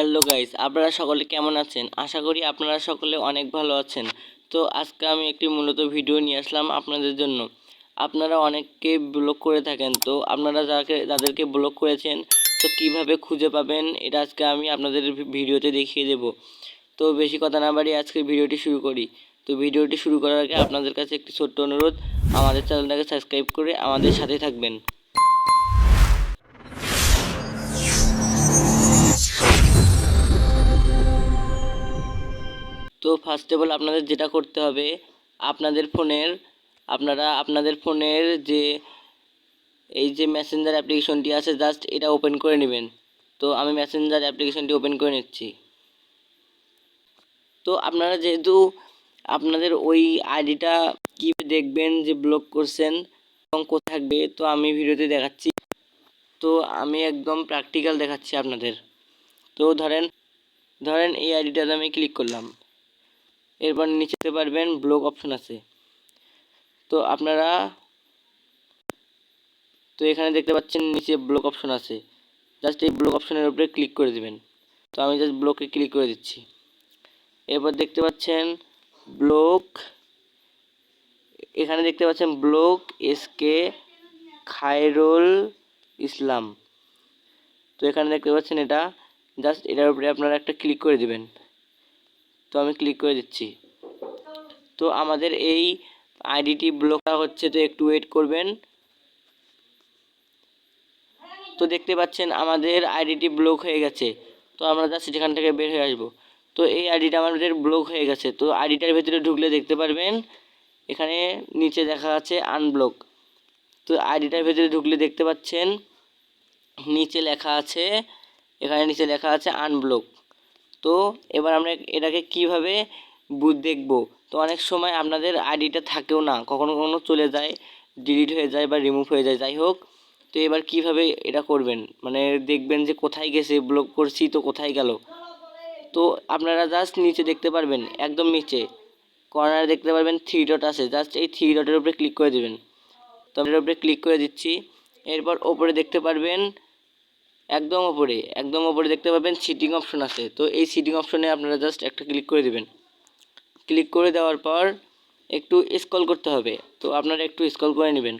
Hello guys, আপনারা সকলে কেমন আছেন? আশা করি আপনারা সকলে অনেক ভালো আছেন। তো আজকে আমি একটি মূলত ভিডিও নিয়ে আসলাম আপনাদের জন্য। আপনারা অনেককে ব্লক করে থাকেন, তো আপনারা যাদেরকে ব্লক করেছেন তো কিভাবে খুঁজে পাবেন এটা আজকে আমি আপনাদের ভিডিওতে দেখিয়ে দেব। তো বেশি কথা না বাড়িয়ে আজকে ভিডিওটি শুরু করি। তো ভিডিওটি শুরু করার আগে আপনাদের কাছে একটি ছোট্ট অনুরোধ, আমাদের চ্যানেলটাকে সাবস্ক্রাইব করে আমাদের সাথে থাকবেন। তো ফার্স্ট অফ অল আপনাদের যেটা করতে হবে, আপনাদের ফোনের যে এই যে মেসেঞ্জার অ্যাপ্লিকেশনটি আছে জাস্ট এটা ওপেন করে নেবেন। তো আমি মেসেঞ্জার অ্যাপ্লিকেশনটি ওপেন করে নিচ্ছি। তো আপনারা যেহেতু আপনাদের ওই আইডিটা কীভাবে দেখবেন যে ব্লক করছেন এবং কোথায় থাকবে, তো আমি ভিডিওতে দেখাচ্ছি। তো আমি একদম প্র্যাকটিক্যাল দেখাচ্ছি আপনাদের। তো ধরেন এই আইডিটাতে আমি ক্লিক করলাম, এরপর নিচে দেখতে পারবেন ব্লক অপশন আছে। তো আপনারা এখানে দেখতে পাচ্ছেন নিচে ব্লক অপশন আছে, জাস্ট এই ব্লক অপশনের উপরে ক্লিক করে দিবেন। তো আমি জাস্ট ব্লকে ক্লিক করে দিচ্ছি। এরপর দেখতে পাচ্ছেন ব্লক, এখানে দেখতে পাচ্ছেন ব্লক এসকে খায়রুল ইসলাম। তো এখানে দেখতে পাচ্ছেন এটা, জাস্ট এটার উপরে আপনারা একটা ক্লিক করে দিবেন। তো আমি ক্লিক করে দিচ্ছি। তো আমাদের এই আইডিটি ব্লকটা হচ্ছে, তো একটু ওয়েট করবেন। তো দেখতে পাচ্ছেন আমাদের আইডিটি ব্লক হয়ে গেছে। তো আমরা জাস্ট সেখান থেকে বের হয়ে আসব। তো এই আইডিটা আমাদের ব্লক হয়ে গেছে। তো আইডিটার ভেতরে ঢুকলে দেখতে পারবেন এখানে নিচে দেখা আছে আনব্লক। তো আইডিটার ভেতরে ঢুকলে দেখতে পাচ্ছেন নিচে লেখা আছে, এখানে নিচে লেখা আছে আনব্লক। তো এবার আমরা এটাকে কিভাবে দেখব। তো অনেক সময় আপনাদের আইডিটা থাকেও না, কখনো কখনো চলে যায়, ডিলিট হয়ে যায় বা রিমুভ হয়ে যায়, যাই হোক। তো এবার কিভাবে এটা করবেন, মানে দেখবেন যে কোথায় গেছে, ব্লক করছি তো কোথায় গেল। তো আপনারা জাস্ট নিচে দেখতে পারবেন, একদম নিচে কর্নারে দেখতে পারবেন 3 ডট আছে, জাস্ট এই 3 ডটের উপরে ক্লিক করে দেবেন। তো এর উপরে ক্লিক করে দিচ্ছি। এরপর ওপরে দেখতে পারবেন, একদম ওপরে দেখতে পাবেন সিটিং অপশন আছে। তো এই সিটিং অপশনে আপনারা জাস্ট একটা ক্লিক করে দেবেন। ক্লিক করে দেওয়ার পর একটু স্ক্রল করতে হবে, তো আপনারা একটু স্ক্রল করে নেবেন।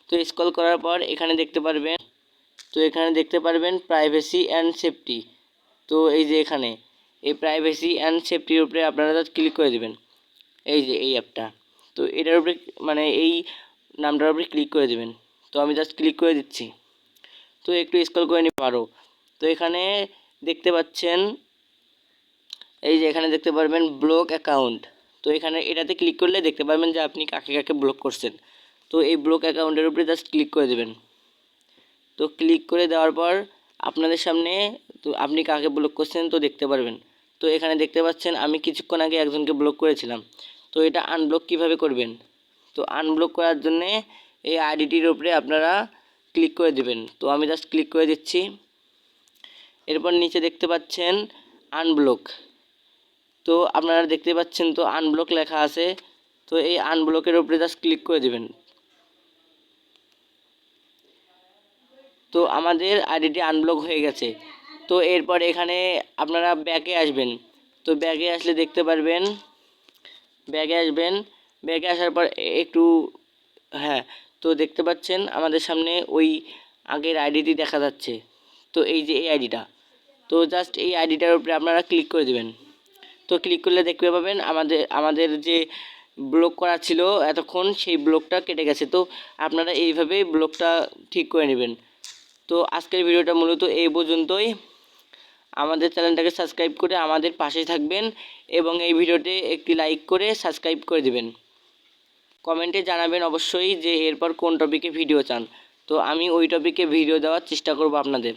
তো স্ক্রল করার পর এখানে দেখতে পারবেন প্রাইভেসি অ্যান্ড সেফটি। তো এই যে এখানে এই প্রাইভেসি অ্যান্ড সেফটির উপরে আপনারা জাস্ট ক্লিক করে দেবেন। এই যে এই অ্যাপটা, তো এটার উপরে মানে এই নামটার উপরে ক্লিক করে দেবেন। তো আমি জাস্ট ক্লিক করে দিচ্ছি। তো একটু স্ক্রল করে নিতে পারো। তো এখানে দেখতে পাচ্ছেন, এই যে এখানে দেখতে পারবেন ব্লক অ্যাকাউন্ট। তো এখানে এটাতে ক্লিক করলে দেখতে পারবেন যে আপনি কাকে কাকে ব্লক করছেন। তো এই ব্লক অ্যাকাউন্টের উপরে জাস্ট ক্লিক করে দেবেন। তো ক্লিক করে দেওয়ার পর আপনাদের সামনে তো আপনি কাকে ব্লক করছেন তো দেখতে পারবেন। তো এখানে দেখতে পাচ্ছেন আমি কিছুক্ষণ আগে একজনকে ব্লক করেছিলাম। তো এটা আনব্লক কিভাবে করবেন, তো আনব্লক করার জন্যে এই আইডিটির উপরে আপনারা ক্লিক করে দেবেন। তো আমি জাস্ট ক্লিক করে দিচ্ছি। এরপর নিচে দেখতে পাচ্ছেন আনব্লক। তো আপনারা দেখতে পাচ্ছেন তো আনব্লক লেখা আছে। তো এই আনব্লকের উপরে জাস্ট ক্লিক করে দেবেন। তো আমাদের আইডিটি আনব্লক হয়ে গেছে। তো এরপর এখানে আপনারা ব্যাকে আসবেন। তো ব্যাকে আসলে দেখতে পারবেন, ব্যাকে আসার পর একটু, হ্যাঁ, তো দেখতে পাচ্ছেন আমাদের সামনে ওই আগের আইডিটি দেখা যাচ্ছে। তো এই যে এই আইডিটা, তো জাস্ট এই আইডিটার উপরে আপনারা ক্লিক করে দেবেন। তো ক্লিক করলে দেখতে পাবেন আমাদের যে ব্লক করা ছিল এতক্ষণ, সেই ব্লকটা কেটে গেছে। তো আপনারা এইভাবেই ব্লকটা ঠিক করে নেবেন। তো আজকের ভিডিওটা মূলত এই পর্যন্তই। আমাদের চ্যানেলটাকে সাবস্ক্রাইব করে আমাদের পাশে থাকবেন এবং এই ভিডিওতে একটি লাইক করে সাবস্ক্রাইব করে দিবেন। কমেন্টে জানাবেন অবশ্যই যে এরপর কোন টপিকে ভিডিও চান, তো আমি ওই টপিকে ভিডিও দেওয়ার চেষ্টা করব আপনাদের।